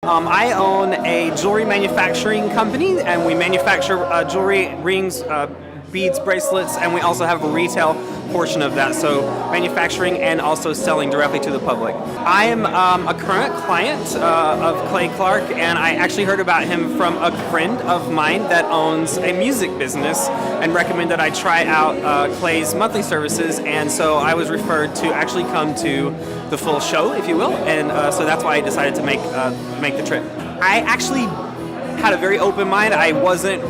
I own a jewelry manufacturing company, and we manufacture jewelry, rings, beads, bracelets, and we also have a retail portion of that, so manufacturing and also selling directly to the public. I am a current client of Clay Clark, and I actually heard about him from a friend of mine that owns a music business and recommended I try out Clay's monthly services, and so I was referred to actually come to the full show, if you will, and so that's why I decided to make the trip. I actually had a very open mind. I wasn't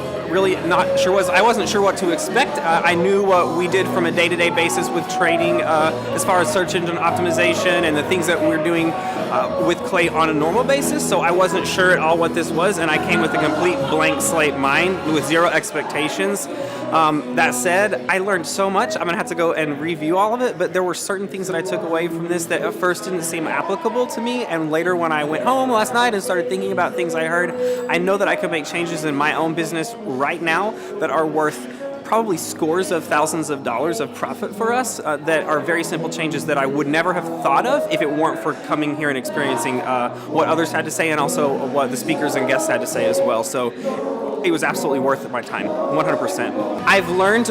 sure what to expect. I knew what we did from a day-to-day basis with trading as far as search engine optimization and the things that we're doing with Clay on a normal basis, so I wasn't sure at all what this was, and I came with a complete blank slate mind with zero expectations. That said, I learned so much. I'm going to have to go and review all of it, but there were certain things that I took away from this that at first didn't seem applicable to me, and later when I went home last night and started thinking about things I heard, I know that I could make changes in my own business right now that are worth probably scores of thousands of dollars of profit for us that are very simple changes that I would never have thought of if it weren't for coming here and experiencing what others had to say and also what the speakers and guests had to say as well. So it was absolutely worth my time, 100%. I've learned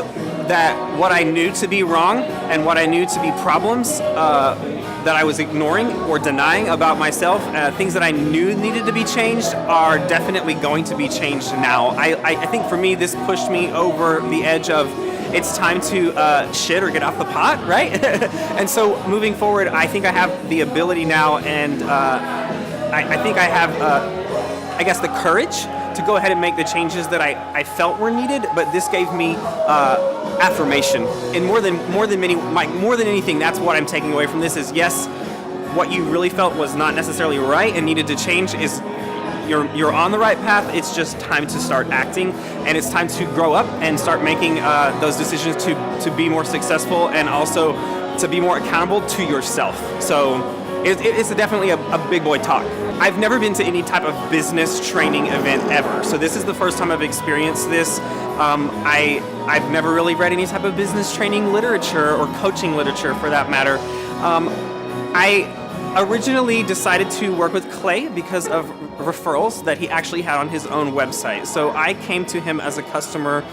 that what I knew to be wrong and what I knew to be problems that I was ignoring or denying about myself, things that I knew needed to be changed are definitely going to be changed now. I think for me, this pushed me over the edge of it's time to shit or get off the pot, right? And so moving forward, I think I have the ability now, and I think I have, I guess, the courage to go ahead and make the changes that I felt were needed, but this gave me affirmation. And more than anything, that's what I'm taking away from this is, yes, what you really felt was not necessarily right and needed to change is you're on the right path. It's just time to start acting, and it's time to grow up and start making those decisions to be more successful and also to be more accountable to yourself. So it's definitely a big boy talk. I've never been to any type of business training event ever, so this is the first time I've experienced this. I've never really read any type of business training literature or coaching literature for that matter. I originally decided to work with Clay because of referrals that he actually had on his own website. So I came to him as a customer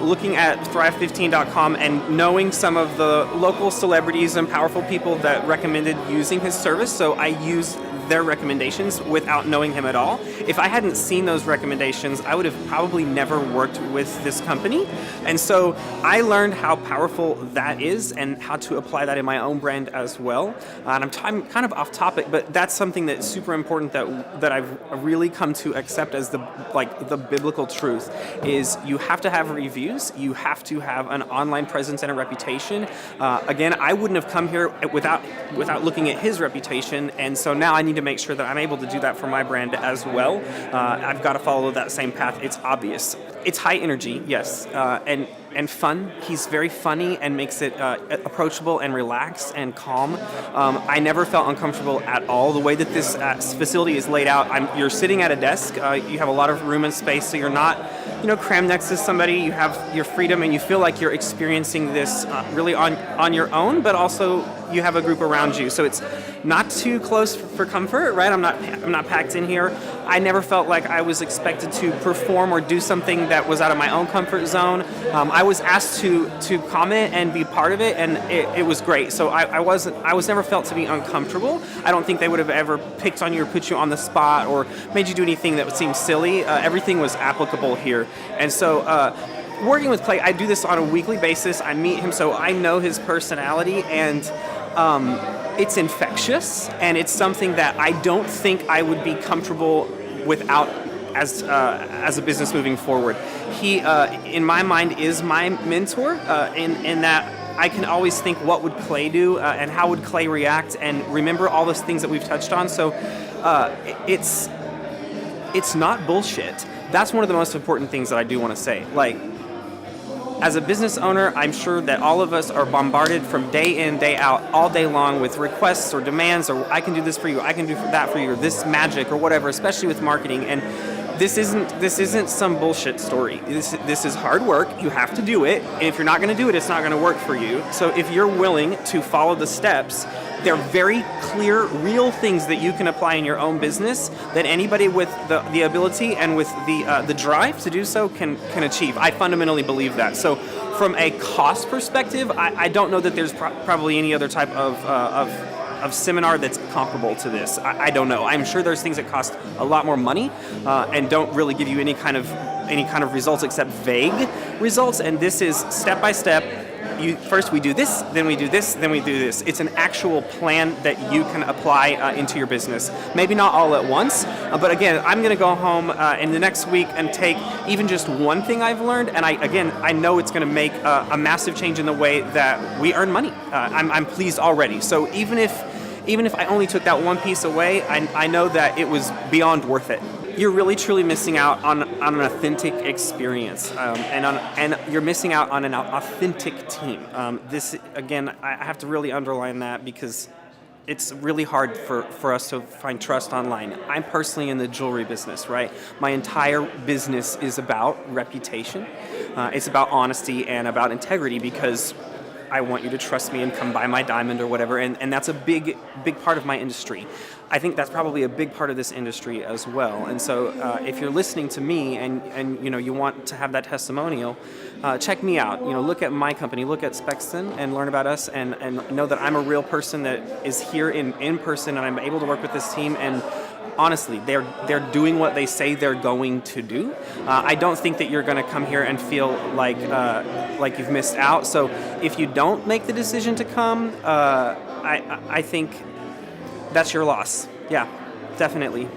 looking at Thrive15.com and knowing some of the local celebrities and powerful people that recommended using his service, so I used their recommendations without knowing him at all. If I hadn't seen those recommendations, I would have probably never worked with this company. And so I learned how powerful that is and how to apply that in my own brand as well. And I'm kind of off topic, but that's something that's super important that I've really come to accept as the biblical truth is you have to have reviews, you have to have an online presence and a reputation. Again, I wouldn't have come here without looking at his reputation, and so now I need to make sure that I'm able to do that for my brand as well. I've got to follow that same path. It's obvious. It's high energy, yes, and fun. He's very funny and makes it approachable and relaxed and calm. I never felt uncomfortable at all. The way that this facility is laid out, you're sitting at a desk. You have a lot of room and space, so you're not, crammed next to somebody. You have your freedom, and you feel like you're experiencing this really on your own, but also you have a group around you. So it's not too close for comfort, right? I'm not packed in here. I never felt like I was expected to perform or do something that was out of my own comfort zone. I was asked to comment and be part of it, and it was great. So I was never felt to be uncomfortable. I don't think they would have ever picked on you or put you on the spot or made you do anything that would seem silly. Everything was applicable here. And so working with Clay, I do this on a weekly basis. I meet him, so I know his personality, and it's infectious, and it's something that I don't think I would be comfortable without as a business moving forward. He, in my mind, is my mentor in that I can always think, what would Clay do, and how would Clay react, and remember all those things that we've touched on. So it's not bullshit. That's one of the most important things that I do want to say. Like, as a business owner, I'm sure that all of us are bombarded from day in, day out, all day long with requests or demands, or I can do this for you, I can do that for you, or this magic or whatever, especially with marketing. And this isn't some bullshit story. This is hard work. You have to do it. And if you're not going to do it, it's not going to work for you. So if you're willing to follow the steps, they're very clear, real things that you can apply in your own business that anybody with the ability and with the drive to do so can achieve. I fundamentally believe that. So from a cost perspective, I don't know that there's probably any other type of seminar that's comparable to this. I don't know. I'm sure there's things that cost a lot more money and don't really give you any kind of results except vague results. And this is step by step. First we do this, then we do this, then we do this. It's an actual plan that you can apply into your business. Maybe not all at once, but again, I'm going to go home in the next week and take even just one thing I've learned, and I know it's going to make a massive change in the way that we earn money. I'm pleased already. So even if I only took that one piece away, I know that it was beyond worth it. You're really truly missing out on an authentic experience, and you're missing out on an authentic team. This, again, I have to really underline that because it's really hard for us to find trust online. I'm personally in the jewelry business, right? My entire business is about reputation. It's about honesty and about integrity because I want you to trust me and come buy my diamond or whatever, and that's a big part of my industry. I think that's probably a big part of this industry as well. And so if you're listening to me and you want to have that testimonial, check me out. Look at my company, look at Spexton and learn about us and know that I'm a real person that is here in person and I'm able to work with this team, and honestly, they're doing what they say they're going to do. I don't think that you're going to come here and feel like you've missed out. So if you don't make the decision to come, I think that's your loss. Yeah, definitely.